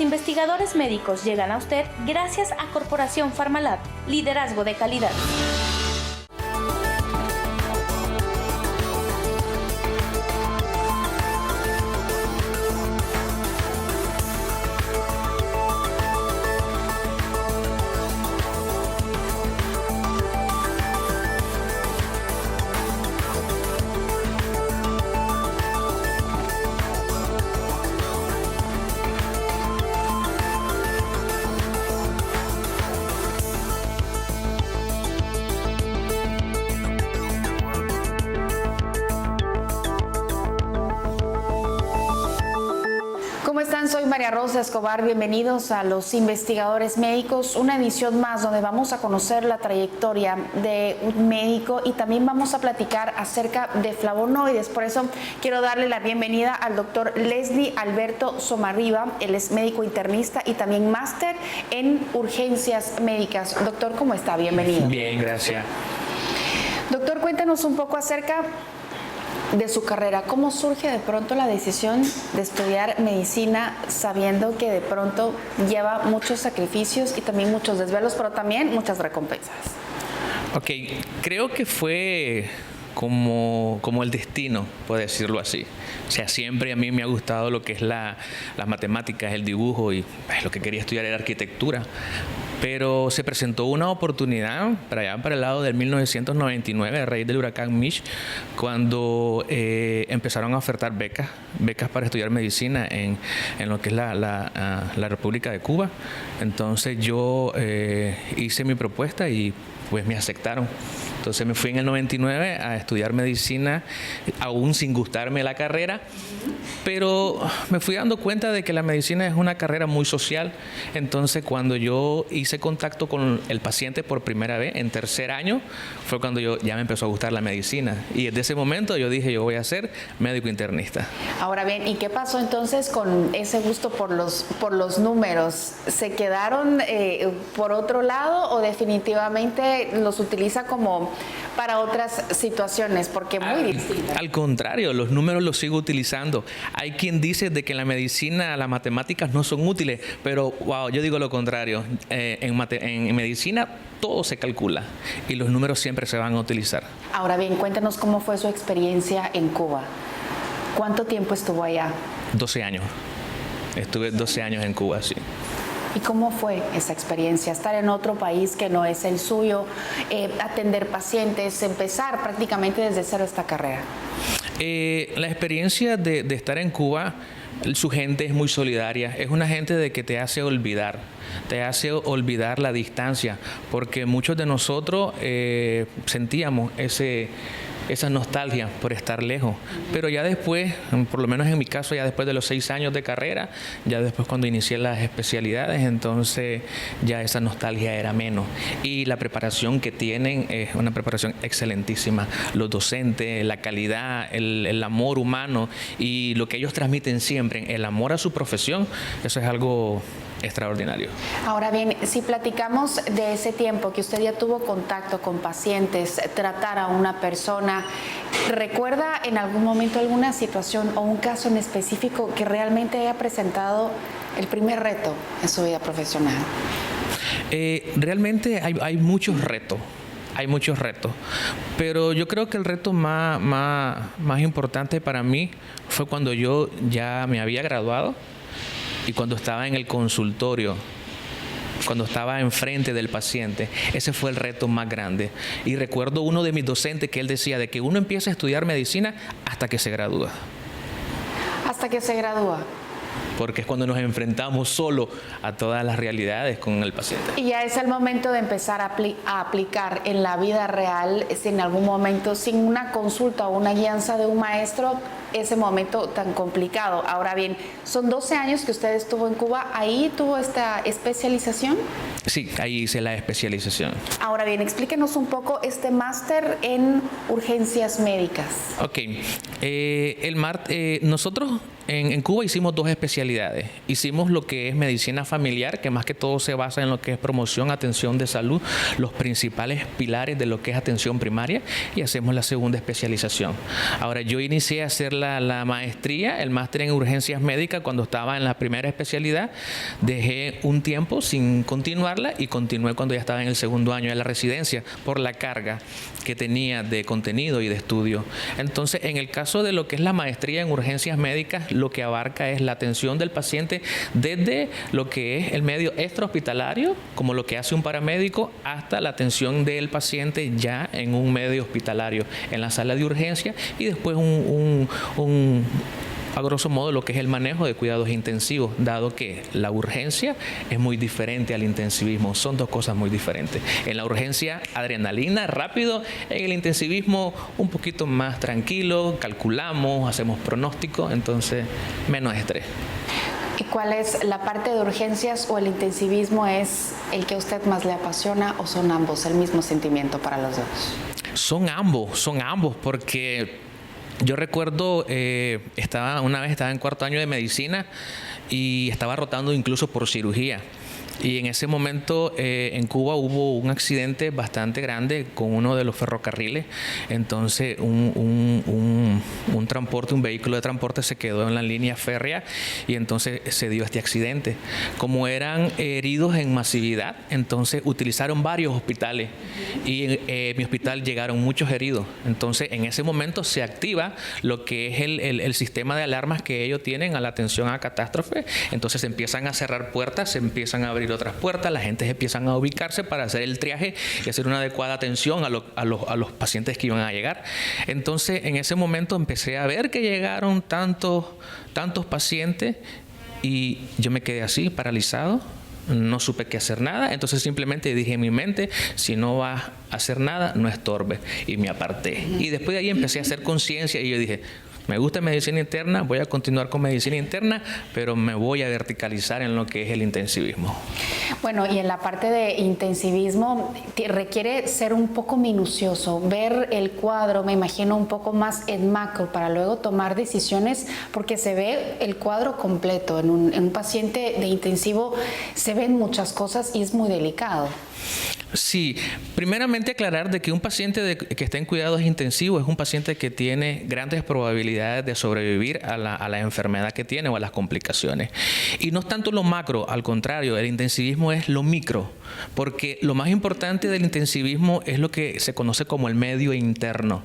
investigadores médicos llegan a usted gracias a Corporación Pharmalab, liderazgo de calidad. ¿Cómo están? Soy María Rosa Escobar. Bienvenidos a Los Investigadores Médicos, una edición más donde vamos a conocer la trayectoria de un médico y también vamos a platicar acerca de flavonoides. Por eso quiero darle la bienvenida al doctor Leslie Alberto Somarriba. Él es médico internista y también máster en urgencias médicas. Doctor, ¿cómo está? Bienvenido. Bien, gracias. Doctor, cuéntenos un poco acerca de su carrera. ¿Cómo surge de pronto la decisión de estudiar medicina sabiendo que de pronto lleva muchos sacrificios y también muchos desvelos, pero también muchas recompensas? Ok, creo que fue como el destino, puedo decirlo así. O sea, siempre a mí me ha gustado lo que es las matemáticas, el dibujo y lo que quería estudiar era arquitectura. Pero se presentó una oportunidad para allá, para el lado del 1999, a raíz del huracán Mitch, cuando empezaron a ofertar becas para estudiar medicina en lo que es la República de Cuba. Entonces yo hice mi propuesta y pues me aceptaron. Entonces me fui en el 99 a estudiar medicina, aún sin gustarme la carrera, pero me fui dando cuenta de que la medicina es una carrera muy social. Entonces cuando yo hice contacto con el paciente por primera vez, en tercer año, fue cuando ya me empezó a gustar la medicina. Y desde ese momento yo dije, yo voy a ser médico internista. Ahora bien, ¿y qué pasó entonces con ese gusto por los números? ¿Se quedaron por otro lado o definitivamente los utiliza como para otras situaciones? Porque muy distintas. Al contrario, los números los sigo utilizando. Hay quien dice de que en la medicina las matemáticas no son útiles, pero wow, yo digo lo contrario. En medicina todo se calcula y los números siempre se van a utilizar. Ahora bien, cuéntanos cómo fue su experiencia en Cuba. ¿Cuánto tiempo estuvo allá? 12 años. Estuve 12 años en Cuba, sí. ¿Y cómo fue esa experiencia? Estar en otro país que no es el suyo, atender pacientes, empezar prácticamente desde cero esta carrera. La experiencia de estar en Cuba, su gente es muy solidaria. Es una gente de que te hace olvidar la distancia, porque muchos de nosotros sentíamos esa nostalgia por estar lejos. Pero ya después, por lo menos en mi caso, ya después de los 6 años de carrera, ya después cuando inicié las especialidades, entonces ya esa nostalgia era menos. Y la preparación que tienen es una preparación excelentísima. Los docentes, la calidad, el amor humano y lo que ellos transmiten siempre, el amor a su profesión, eso es algo extraordinario. Ahora bien, si platicamos de ese tiempo que usted ya tuvo contacto con pacientes, tratar a una persona, ¿recuerda en algún momento alguna situación o un caso en específico que realmente haya presentado el primer reto en su vida profesional? Realmente hay muchos retos. Hay muchos retos, pero yo creo que el reto más importante para mí fue cuando yo ya me había graduado y cuando estaba en el consultorio, cuando estaba enfrente del paciente. Ese fue el reto más grande. Y recuerdo uno de mis docentes que él decía de que uno empieza a estudiar medicina hasta que se gradúa. Hasta que se gradúa. Porque es cuando nos enfrentamos solo a todas las realidades con el paciente. Y ya es el momento de empezar a aplicar en la vida real, si en algún momento, sin una consulta o una guianza de un maestro, ese momento tan complicado. Ahora bien, son 12 años que usted estuvo en Cuba, ¿ahí tuvo esta especialización? Sí, ahí hice la especialización. Ahora bien, explíquenos un poco este máster en urgencias médicas. Ok, nosotros en Cuba hicimos 2 especialidades. Hicimos lo que es medicina familiar, que más que todo se basa en lo que es promoción, atención de salud, los principales pilares de lo que es atención primaria, y hacemos la segunda especialización. Ahora, yo inicié a hacer la maestría, el máster en urgencias médicas cuando estaba en la primera especialidad. Dejé un tiempo sin continuarla y continué cuando ya estaba en el segundo año de la residencia por la carga que tenía de contenido y de estudio. Entonces, en el caso de lo que es la maestría en urgencias médicas, lo que abarca es la atención del paciente desde lo que es el medio extrahospitalario, como lo que hace un paramédico, hasta la atención del paciente ya en un medio hospitalario, en la sala de urgencia, y después a grosso modo lo que es el manejo de cuidados intensivos, dado que la urgencia es muy diferente al intensivismo, son 2 cosas muy diferentes. En la urgencia, adrenalina, rápido; en el intensivismo, un poquito más tranquilo, calculamos, hacemos pronóstico, entonces menos estrés. ¿Y cuál es la parte de urgencias o el intensivismo es el que a usted más le apasiona, o son ambos el mismo sentimiento para los dos? Son ambos, porque yo recuerdo, una vez estaba en 4º año de medicina y estaba rotando incluso por cirugía. Y en ese momento en Cuba hubo un accidente bastante grande con uno de los ferrocarriles. Entonces un vehículo de transporte se quedó en la línea férrea y entonces se dio este accidente. Como eran heridos en masividad, entonces utilizaron varios hospitales y en mi hospital llegaron muchos heridos. Entonces en ese momento se activa lo que es el sistema de alarmas que ellos tienen a la atención a catástrofe. Entonces se empiezan a cerrar puertas, se empiezan a abrir otras puertas, la gente empiezan a ubicarse para hacer el triaje y hacer una adecuada atención a los pacientes que iban a llegar. Entonces, en ese momento empecé a ver que llegaron tantos pacientes y yo me quedé así, paralizado. No supe qué hacer nada, entonces simplemente dije en mi mente: si no vas a hacer nada, no estorbes, y me aparté. Y después de ahí empecé a hacer conciencia y yo dije: me gusta medicina interna, voy a continuar con medicina interna, pero me voy a verticalizar en lo que es el intensivismo. Bueno, y en la parte de intensivismo requiere ser un poco minucioso, ver el cuadro, me imagino, un poco más en macro para luego tomar decisiones, porque se ve el cuadro completo. En un paciente de intensivo se ven muchas cosas y es muy delicado. Sí, primeramente aclarar de que un paciente que está en cuidados intensivos es un paciente que tiene grandes probabilidades de sobrevivir a la enfermedad que tiene o a las complicaciones. Y no es tanto lo macro, al contrario, el intensivismo es lo micro, porque lo más importante del intensivismo es lo que se conoce como el medio interno.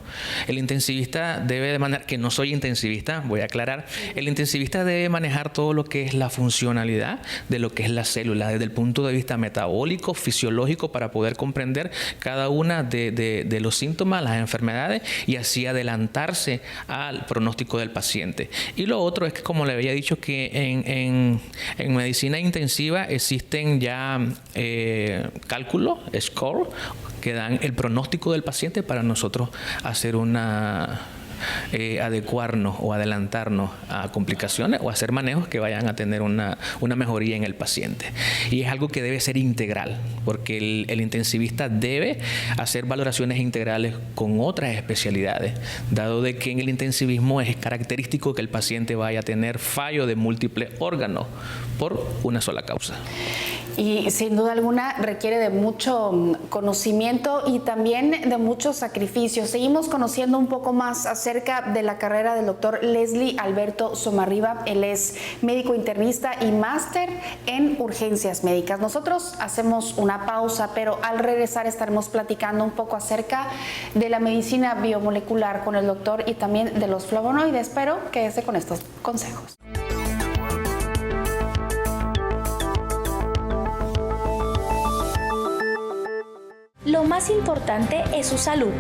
El intensivista debe de manejar, que no soy intensivista, voy a aclarar, el intensivista debe manejar todo lo que es la funcionalidad de lo que es la célula, desde el punto de vista metabólico, fisiológico, para poder comprender cada una de los síntomas, las enfermedades, y así adelantarse al pronóstico del paciente. Y lo otro es que, como le había dicho, que en medicina intensiva existen ya cálculos, score, que dan el pronóstico del paciente para nosotros hacer adecuarnos o adelantarnos a complicaciones o hacer manejos que vayan a tener una mejoría en el paciente. Y es algo que debe ser integral, porque el intensivista debe hacer valoraciones integrales con otras especialidades, dado de que en el intensivismo es característico que el paciente vaya a tener fallo de múltiples órganos por una sola causa. Y sin duda alguna requiere de mucho conocimiento y también de mucho sacrificio. Seguimos conociendo un poco más acerca de la carrera del doctor Leslie Alberto Somarriba. Él es médico internista y máster en urgencias médicas. Nosotros hacemos una pausa, pero al regresar estaremos platicando un poco acerca de la medicina biomolecular con el doctor y también de los flavonoides. Espero que esté con estos consejos. Lo más importante es su salud.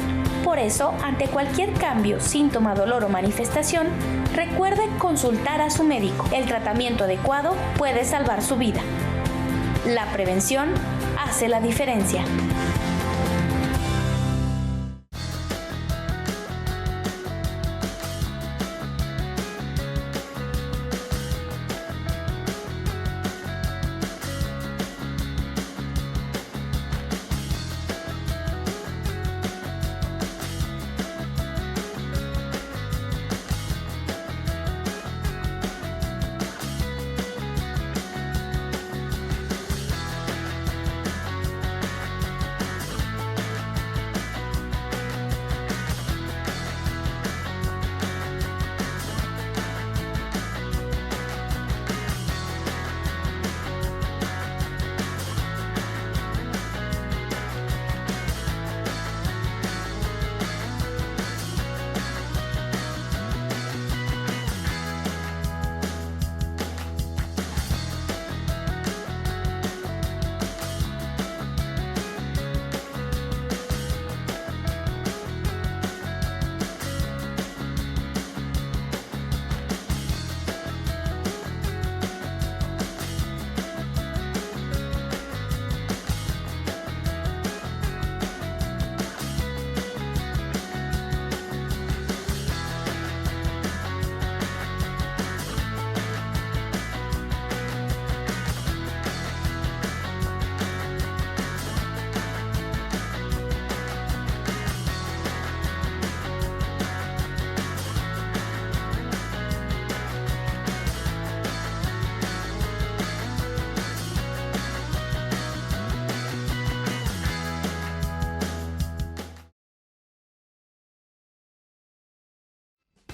Por eso, ante cualquier cambio, síntoma, dolor o manifestación, recuerde consultar a su médico. El tratamiento adecuado puede salvar su vida. La prevención hace la diferencia.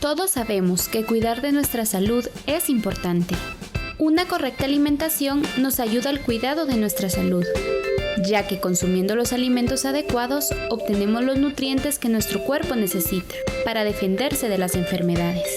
Todos sabemos que cuidar de nuestra salud es importante. Una correcta alimentación nos ayuda al cuidado de nuestra salud, ya que consumiendo los alimentos adecuados obtenemos los nutrientes que nuestro cuerpo necesita para defenderse de las enfermedades.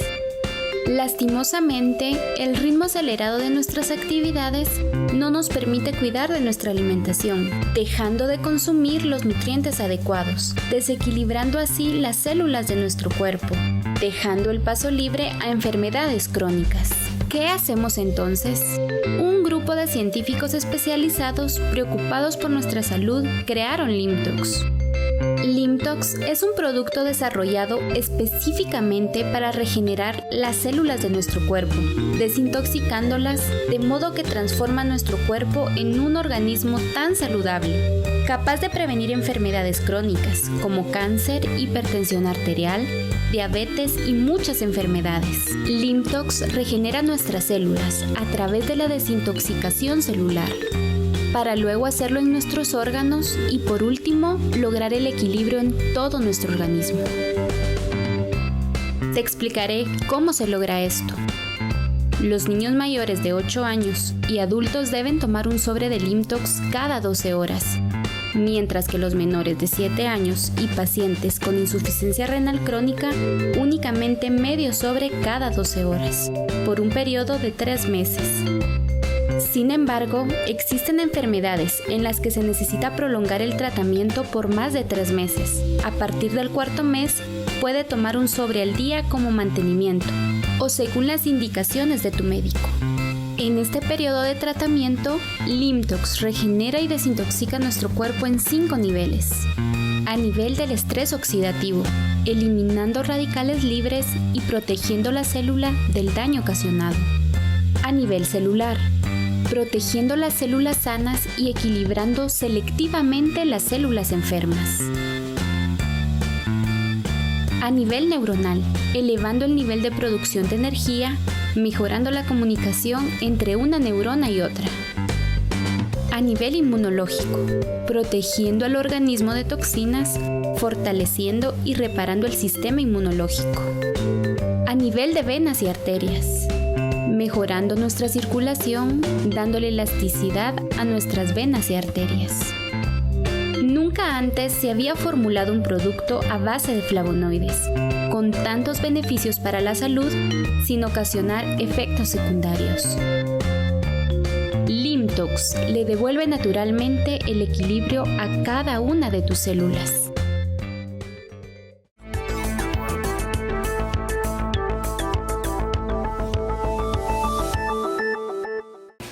Lastimosamente, el ritmo acelerado de nuestras actividades no nos permite cuidar de nuestra alimentación, dejando de consumir los nutrientes adecuados, desequilibrando así las células de nuestro cuerpo, dejando el paso libre a enfermedades crónicas. ¿Qué hacemos entonces? Un grupo de científicos especializados preocupados por nuestra salud crearon Limtox. Limtox es un producto desarrollado específicamente para regenerar las células de nuestro cuerpo, desintoxicándolas de modo que transforma nuestro cuerpo en un organismo tan saludable, capaz de prevenir enfermedades crónicas como cáncer, hipertensión arterial, diabetes y muchas enfermedades. Limtox regenera nuestras células a través de la desintoxicación celular, para luego hacerlo en nuestros órganos y por último lograr el equilibrio en todo nuestro organismo. Te explicaré cómo se logra esto. Los niños mayores de 8 años y adultos deben tomar un sobre de Limtox cada 12 horas, mientras que los menores de 7 años y pacientes con insuficiencia renal crónica únicamente medio sobre cada 12 horas, por un periodo de 3 meses. Sin embargo, existen enfermedades en las que se necesita prolongar el tratamiento por más de 3 meses. A partir del 4.º mes, puede tomar un sobre al día como mantenimiento, o según las indicaciones de tu médico. En este periodo de tratamiento, Limtox regenera y desintoxica nuestro cuerpo en 5 niveles. A nivel del estrés oxidativo, eliminando radicales libres y protegiendo la célula del daño ocasionado. A nivel celular, protegiendo las células sanas y equilibrando selectivamente las células enfermas. A nivel neuronal, elevando el nivel de producción de energía, mejorando la comunicación entre una neurona y otra. A nivel inmunológico, protegiendo al organismo de toxinas, fortaleciendo y reparando el sistema inmunológico. A nivel de venas y arterias, mejorando nuestra circulación, dándole elasticidad a nuestras venas y arterias. Nunca antes se había formulado un producto a base de flavonoides, con tantos beneficios para la salud, sin ocasionar efectos secundarios. Limtox le devuelve naturalmente el equilibrio a cada una de tus células.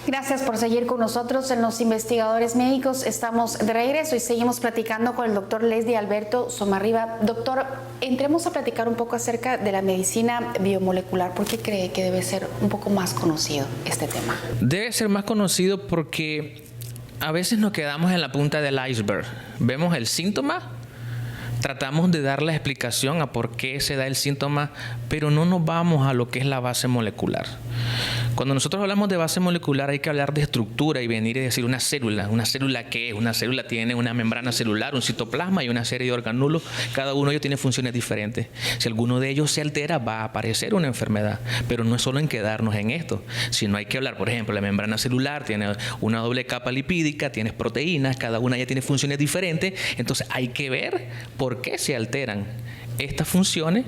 Gracias por seguir con nosotros en Los Investigadores Médicos. Estamos de regreso y seguimos platicando con el doctor Leslie Alberto Somarriba. Doctor, entremos a platicar un poco acerca de la medicina biomolecular. ¿Por qué cree que debe ser un poco más conocido este tema? Debe ser más conocido porque a veces nos quedamos en la punta del iceberg. Vemos el síntoma, tratamos de dar la explicación a por qué se da el síntoma, pero no nos vamos a lo que es la base molecular. Cuando nosotros hablamos de base molecular hay que hablar de estructura y venir y decir una célula. ¿Una célula qué es? Una célula tiene una membrana celular, un citoplasma y una serie de organulos. Cada uno de ellos tiene funciones diferentes. Si alguno de ellos se altera va a aparecer una enfermedad. Pero no es solo en quedarnos en esto, sino hay que hablar, por ejemplo, la membrana celular tiene una doble capa lipídica, tienes proteínas, cada una ya tiene funciones diferentes. Entonces hay que ver por qué se alteran estas funciones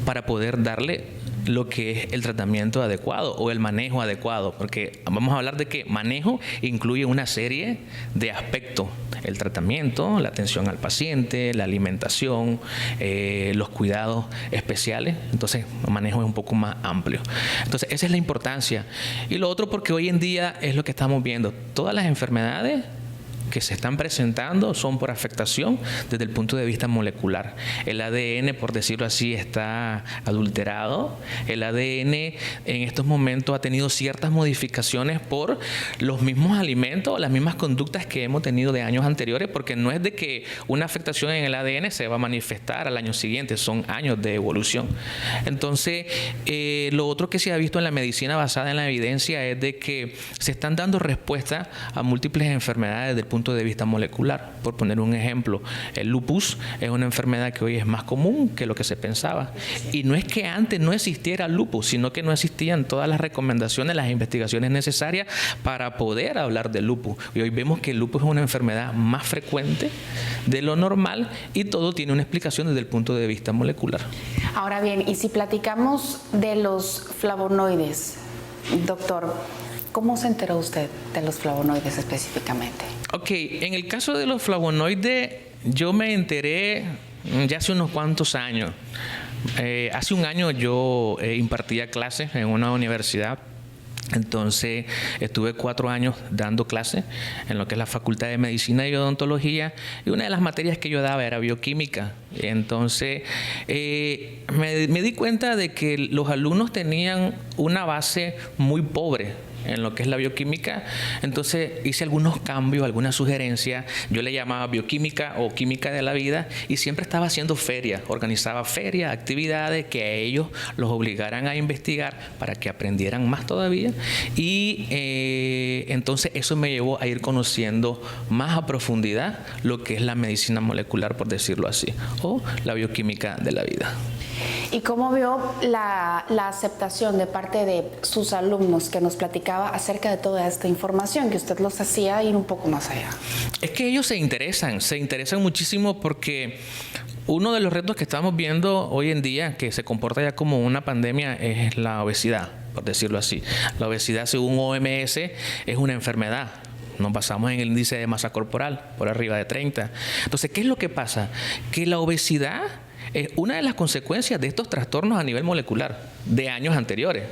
para poder darle lo que es el tratamiento adecuado o el manejo adecuado, porque vamos a hablar de que manejo incluye una serie de aspectos: el tratamiento, la atención al paciente, la alimentación, los cuidados especiales. Entonces el manejo es un poco más amplio. Entonces esa es la importancia. Y lo otro, porque hoy en día es lo que estamos viendo, todas las enfermedades que se están presentando son por afectación desde el punto de vista molecular. El ADN, por decirlo así, está adulterado. El ADN en estos momentos ha tenido ciertas modificaciones por los mismos alimentos, las mismas conductas que hemos tenido de años anteriores, porque no es de que una afectación en el ADN se va a manifestar al año siguiente, son años de evolución. Entonces, lo otro que se ha visto en la medicina basada en la evidencia es de que se están dando respuestas a múltiples enfermedades desde el punto punto de vista molecular. Por poner un ejemplo, el lupus es una enfermedad que hoy es más común que lo que se pensaba. Y no es que antes no existiera lupus, sino que no existían todas las recomendaciones, las investigaciones necesarias para poder hablar de lupus. Y hoy vemos que el lupus es una enfermedad más frecuente de lo normal y todo tiene una explicación desde el punto de vista molecular. Ahora bien, y si platicamos de los flavonoides, doctor, ¿cómo se enteró usted de los flavonoides específicamente? Ok, en el caso de los flavonoides, yo me enteré ya hace unos cuantos años. Hace un año yo impartía clases en una universidad. Entonces estuve 4 años dando clases en lo que es la Facultad de Medicina y Odontología, y una de las materias que yo daba era bioquímica. Entonces me di cuenta de que los alumnos tenían una base muy pobre en lo que es la bioquímica. Entonces hice algunos cambios, algunas sugerencias. Yo le llamaba bioquímica o química de la vida, y siempre estaba haciendo ferias, organizaba ferias, actividades que a ellos los obligaran a investigar para que aprendieran más todavía. Y entonces eso me llevó a ir conociendo más a profundidad lo que es la medicina molecular, por decirlo así, o la bioquímica de la vida. ¿Y cómo vio la aceptación de parte de sus alumnos que nos platicaba acerca de toda esta información, que usted los hacía ir un poco más allá? Es que ellos se interesan muchísimo, porque uno de los retos que estamos viendo hoy en día, que se comporta ya como una pandemia, es la obesidad, por decirlo así. La obesidad, según OMS, es una enfermedad. Nos basamos en el índice de masa corporal, por arriba de 30. Entonces, ¿qué es lo que pasa? Que la obesidad es una de las consecuencias de estos trastornos a nivel molecular de años anteriores.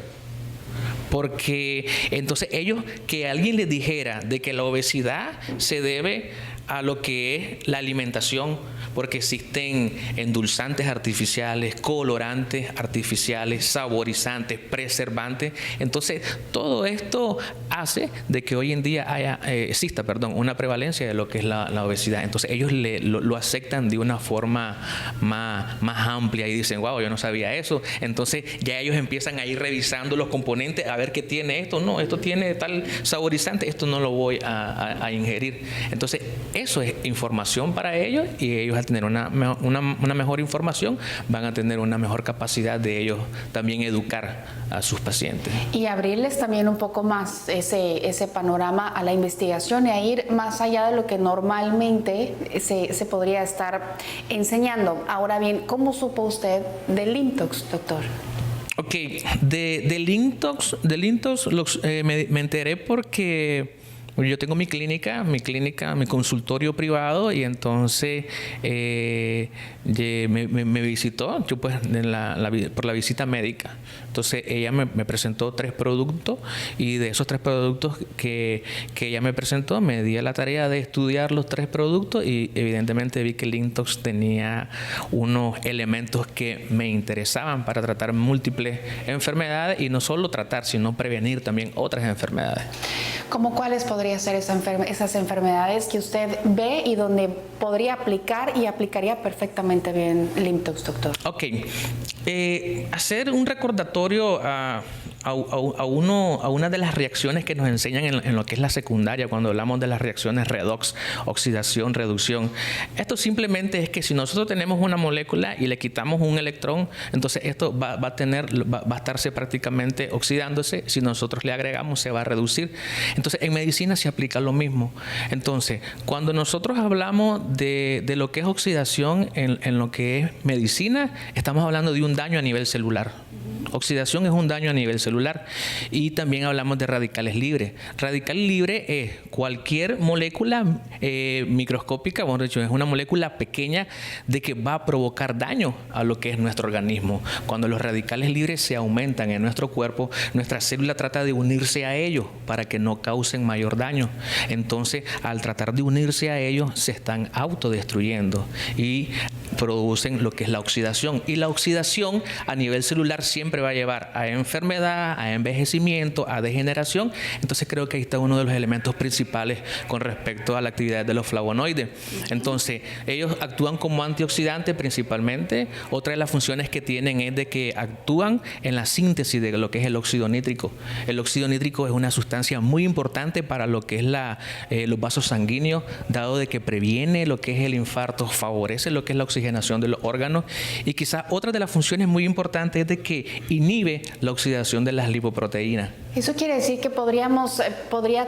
Porque entonces ellos, que alguien les dijera de que la obesidad se debe a lo que es la alimentación, porque existen endulzantes artificiales, colorantes artificiales, saborizantes, preservantes. Entonces, todo esto hace de que hoy en día exista una prevalencia de lo que es la obesidad. Entonces, ellos lo aceptan de una forma más amplia y dicen, wow, yo no sabía eso. Entonces, ya ellos empiezan a ir revisando los componentes, a ver qué tiene esto. No, esto tiene tal saborizante, esto no lo voy a ingerir. Entonces, eso es información para ellos, y ellos al tener una mejor información van a tener una mejor capacidad de ellos también educar a sus pacientes. Y abrirles también un poco más ese panorama a la investigación y a ir más allá de lo que normalmente se podría estar enseñando. Ahora bien, ¿cómo supo usted del Limtox, doctor? Ok, del Limtox me enteré porque yo tengo mi clínica, mi consultorio privado, y entonces me visitó, yo pues por la visita médica. Entonces ella me presentó 3 productos, y de esos 3 productos que ella me presentó, me di a la tarea de estudiar los 3 productos, y evidentemente vi que el Limtox tenía unos elementos que me interesaban para tratar múltiples enfermedades, y no solo tratar, sino prevenir también otras enfermedades. ¿Cómo cuáles podrían ser esas enfermedades que usted ve y donde podría aplicar y aplicaría perfectamente bien Limtox, doctor? Ok. Hacer un recordatorio a una de las reacciones que nos enseñan en lo que es la secundaria, cuando hablamos de las reacciones redox, oxidación, reducción. Esto simplemente es que si nosotros tenemos una molécula y le quitamos un electrón, entonces esto va a estarse prácticamente oxidándose. Si nosotros le agregamos, se va a reducir. Entonces, en medicina se aplica lo mismo. Entonces, cuando nosotros hablamos de lo que es oxidación en lo que es medicina, estamos hablando de un daño a nivel celular. Oxidación es un daño a nivel celular. Y también hablamos de radicales libres. Radical libre es cualquier molécula microscópica, bueno, de hecho, es una molécula pequeña de que va a provocar daño a lo que es nuestro organismo. Cuando los radicales libres se aumentan en nuestro cuerpo, nuestra célula trata de unirse a ellos para que no causen mayor daño. Entonces, al tratar de unirse a ellos, se están autodestruyendo y producen lo que es la oxidación. Y la oxidación a nivel celular siempre siempre va a llevar a enfermedad, a envejecimiento, a degeneración. Entonces creo que ahí está uno de los elementos principales con respecto a la actividad de los flavonoides. Entonces ellos actúan como antioxidantes principalmente. Otra de las funciones que tienen es de que actúan en la síntesis de lo que es el óxido nítrico. El óxido nítrico es una sustancia muy importante para lo que es los vasos sanguíneos, dado de que previene lo que es el infarto, favorece lo que es la oxigenación de los órganos, y quizás otra de las funciones muy importantes es de que inhibe la oxidación de las lipoproteínas. Eso quiere decir que podría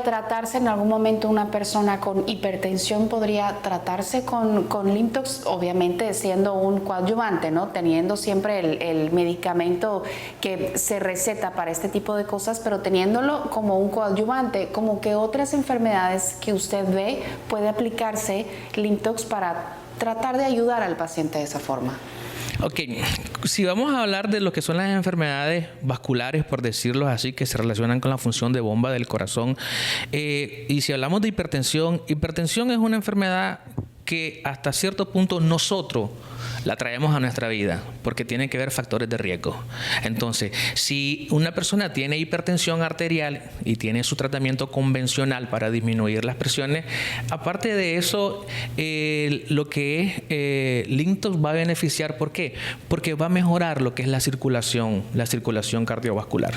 tratarse en algún momento una persona con hipertensión, podría tratarse con Limtox, obviamente siendo un coadyuvante, ¿no? Teniendo siempre el medicamento que se receta para este tipo de cosas, pero teniéndolo como un coadyuvante, como que otras enfermedades que usted ve puede aplicarse Limtox para tratar de ayudar al paciente de esa forma. Ok, si vamos a hablar de lo que son las enfermedades vasculares, por decirlo así, que se relacionan con la función de bomba del corazón, y si hablamos de hipertensión es una enfermedad que hasta cierto punto nosotros la traemos a nuestra vida porque tiene que ver factores de riesgo. Entonces, si una persona tiene hipertensión arterial y tiene su tratamiento convencional para disminuir las presiones, aparte de eso, lo que es Limtox va a beneficiar. ¿Por qué? Porque va a mejorar lo que es la circulación cardiovascular.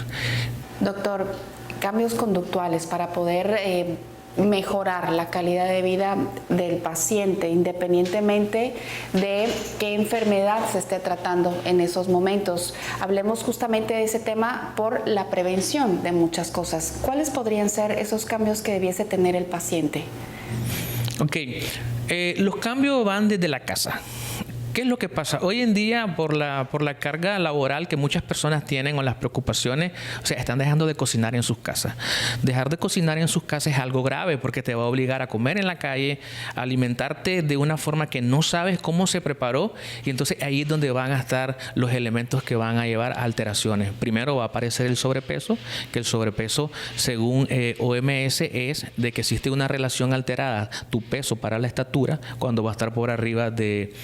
Doctor, cambios conductuales para poder mejorar la calidad de vida del paciente, independientemente de qué enfermedad se esté tratando en esos momentos. Hablemos justamente de ese tema por la prevención de muchas cosas. ¿Cuáles podrían ser esos cambios que debiese tener el paciente? Ok, los cambios van desde la casa. ¿Qué es lo que pasa? Hoy en día, por la carga laboral que muchas personas tienen o las preocupaciones, o sea, están dejando de cocinar en sus casas. Dejar de cocinar en sus casas es algo grave porque te va a obligar a comer en la calle, a alimentarte de una forma que no sabes cómo se preparó, y entonces ahí es donde van a estar los elementos que van a llevar a alteraciones. Primero va a aparecer el sobrepeso, que el sobrepeso, según OMS, es de que existe una relación alterada, tu peso para la estatura, cuando va a estar por arriba de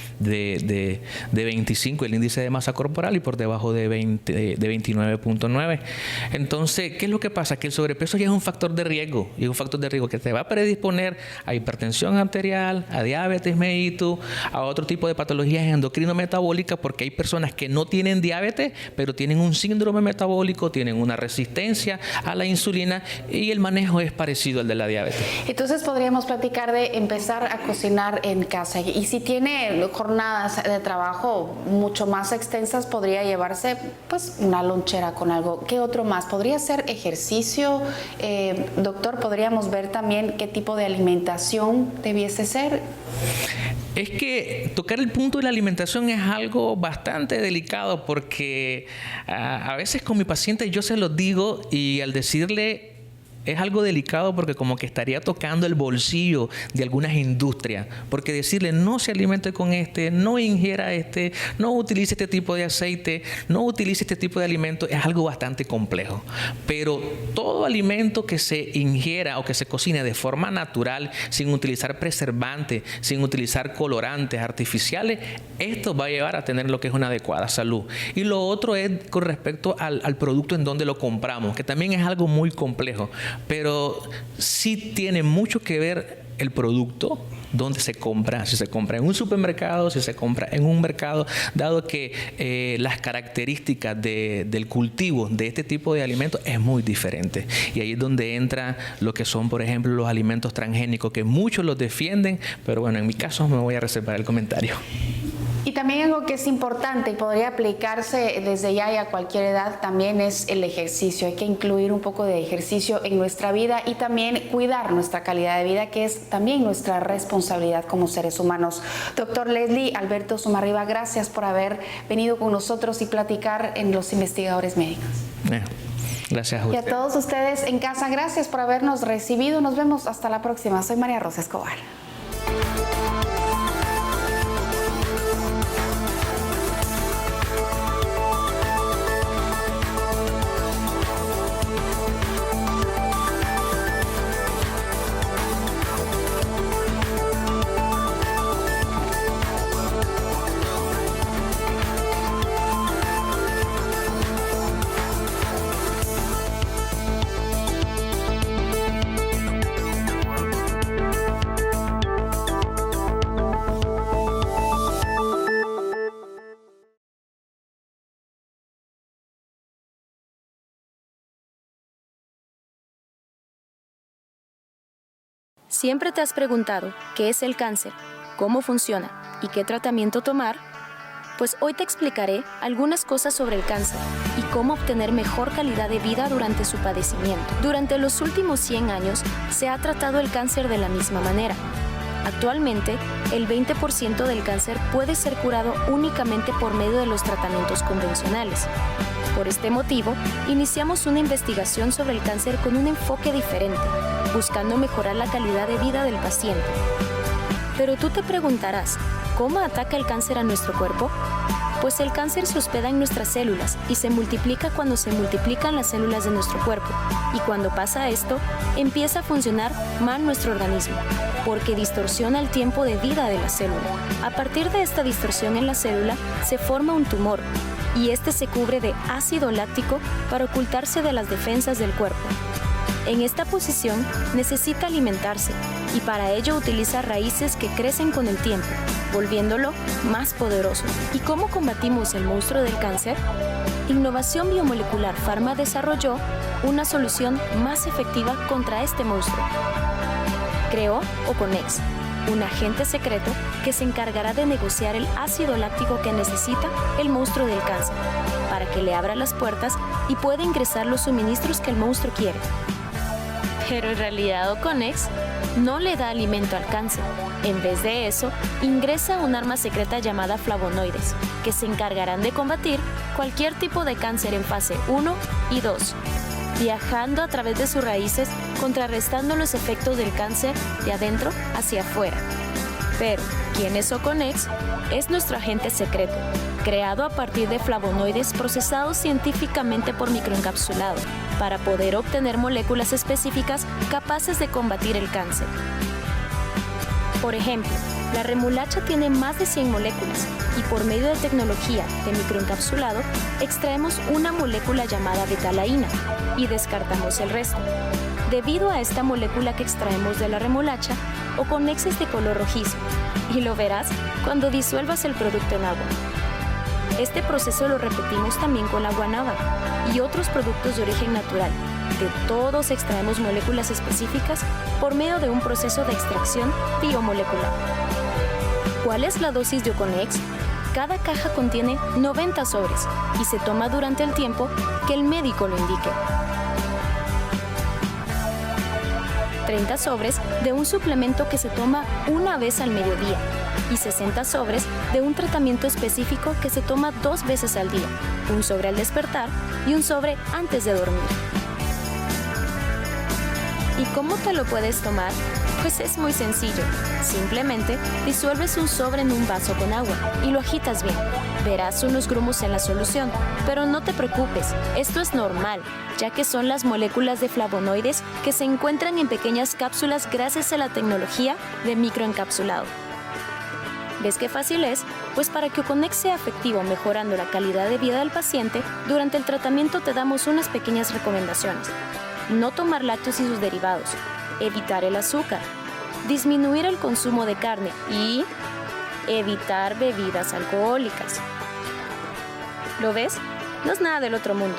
25 el índice de masa corporal y por debajo de 29.9. Entonces, ¿qué es lo que pasa? Que el sobrepeso ya es un factor de riesgo, y es un factor de riesgo que te va a predisponer a hipertensión arterial, a diabetes mellitus, a otro tipo de patologías endocrino-metabólicas, porque hay personas que no tienen diabetes, pero tienen un síndrome metabólico, tienen una resistencia a la insulina, y el manejo es parecido al de la diabetes. Entonces podríamos platicar de empezar a cocinar en casa, y si tiene jornadas de trabajo mucho más extensas, podría llevarse pues una lonchera con algo. ¿Qué otro más? ¿Podría ser ejercicio? Doctor, ¿podríamos ver también qué tipo de alimentación debiese ser? Es que tocar el punto de la alimentación es algo bastante delicado, porque a veces con mi paciente yo se lo digo, y al decirle es algo delicado porque como que estaría tocando el bolsillo de algunas industrias, porque decirle no se alimente con no ingiera no utilice este tipo de aceite, no utilice este tipo de alimento, es algo bastante complejo. Pero todo alimento que se ingiera o que se cocine de forma natural, sin utilizar preservantes, sin utilizar colorantes artificiales, esto va a llevar a tener lo que es una adecuada salud. Y lo otro es con respecto al producto en donde lo compramos, que también es algo muy complejo. Pero sí tiene mucho que ver el producto, dónde se compra, si se compra en un supermercado, si se compra en un mercado, dado que las características del cultivo de este tipo de alimentos es muy diferente. Y ahí es donde entra lo que son, por ejemplo, los alimentos transgénicos, que muchos los defienden, pero bueno, en mi caso me voy a reservar el comentario. Y también algo que es importante y podría aplicarse desde ya y a cualquier edad también es el ejercicio. Hay que incluir un poco de ejercicio en nuestra vida y también cuidar nuestra calidad de vida, que es también nuestra responsabilidad como seres humanos. Doctor Leslie Alberto Zumarriba, gracias por haber venido con nosotros y platicar en Los Investigadores Médicos. Gracias a usted. Y a todos ustedes en casa, gracias por habernos recibido. Nos vemos hasta la próxima. Soy María Rosa Escobar. ¿Siempre te has preguntado qué es el cáncer, cómo funciona y qué tratamiento tomar? Pues hoy te explicaré algunas cosas sobre el cáncer y cómo obtener mejor calidad de vida durante su padecimiento. Durante los últimos 100 años se ha tratado el cáncer de la misma manera. Actualmente, el 20% del cáncer puede ser curado únicamente por medio de los tratamientos convencionales. Por este motivo, iniciamos una investigación sobre el cáncer con un enfoque diferente, buscando mejorar la calidad de vida del paciente. Pero tú te preguntarás, ¿cómo ataca el cáncer a nuestro cuerpo? Pues el cáncer se hospeda en nuestras células y se multiplica cuando se multiplican las células de nuestro cuerpo. Y cuando pasa esto, empieza a funcionar mal nuestro organismo, porque distorsiona el tiempo de vida de la célula. A partir de esta distorsión en la célula, se forma un tumor, y este se cubre de ácido láctico para ocultarse de las defensas del cuerpo. En esta posición necesita alimentarse y para ello utiliza raíces que crecen con el tiempo, volviéndolo más poderoso. ¿Y cómo combatimos el monstruo del cáncer? Innovación Biomolecular Pharma desarrolló una solución más efectiva contra este monstruo. Creó Oconex, un agente secreto que se encargará de negociar el ácido láctico que necesita el monstruo del cáncer, para que le abra las puertas y pueda ingresar los suministros que el monstruo quiere. Pero en realidad Oconex no le da alimento al cáncer. En vez de eso, ingresa un arma secreta llamada flavonoides, que se encargarán de combatir cualquier tipo de cáncer en fase 1 y 2, viajando a través de sus raíces, contrarrestando los efectos del cáncer de adentro hacia afuera. Pero, ¿quién es Oconex? Es nuestro agente secreto, creado a partir de flavonoides procesados científicamente por microencapsulado, para poder obtener moléculas específicas capaces de combatir el cáncer. Por ejemplo, la remolacha tiene más de 100 moléculas y por medio de tecnología de microencapsulado extraemos una molécula llamada betalaína y descartamos el resto. Debido a esta molécula que extraemos de la remolacha, Oconex es de color rojizo y lo verás cuando disuelvas el producto en agua. Este proceso lo repetimos también con la guanábana y otros productos de origen natural. De todos extraemos moléculas específicas por medio de un proceso de extracción biomolecular. ¿Cuál es la dosis de Oconex? Cada caja contiene 90 sobres y se toma durante el tiempo que el médico lo indique. 30 sobres de un suplemento que se toma una vez al mediodía y 60 sobres de un tratamiento específico que se toma 2 veces al día, un sobre al despertar y un sobre antes de dormir. ¿Y cómo te lo puedes tomar? Pues es muy sencillo. Simplemente disuelves un sobre en un vaso con agua y lo agitas bien. Verás unos grumos en la solución, pero no te preocupes, esto es normal, ya que son las moléculas de flavonoides que se encuentran en pequeñas cápsulas gracias a la tecnología de microencapsulado. ¿Ves qué fácil es? Pues para que Oconex sea efectivo mejorando la calidad de vida del paciente, durante el tratamiento te damos unas pequeñas recomendaciones. No tomar lácteos y sus derivados, evitar el azúcar, disminuir el consumo de carne y evitar bebidas alcohólicas. ¿Lo ves? No es nada del otro mundo.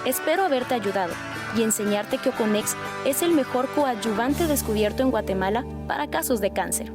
Espero haberte ayudado y enseñarte que Oconex es el mejor coadyuvante descubierto en Guatemala para casos de cáncer.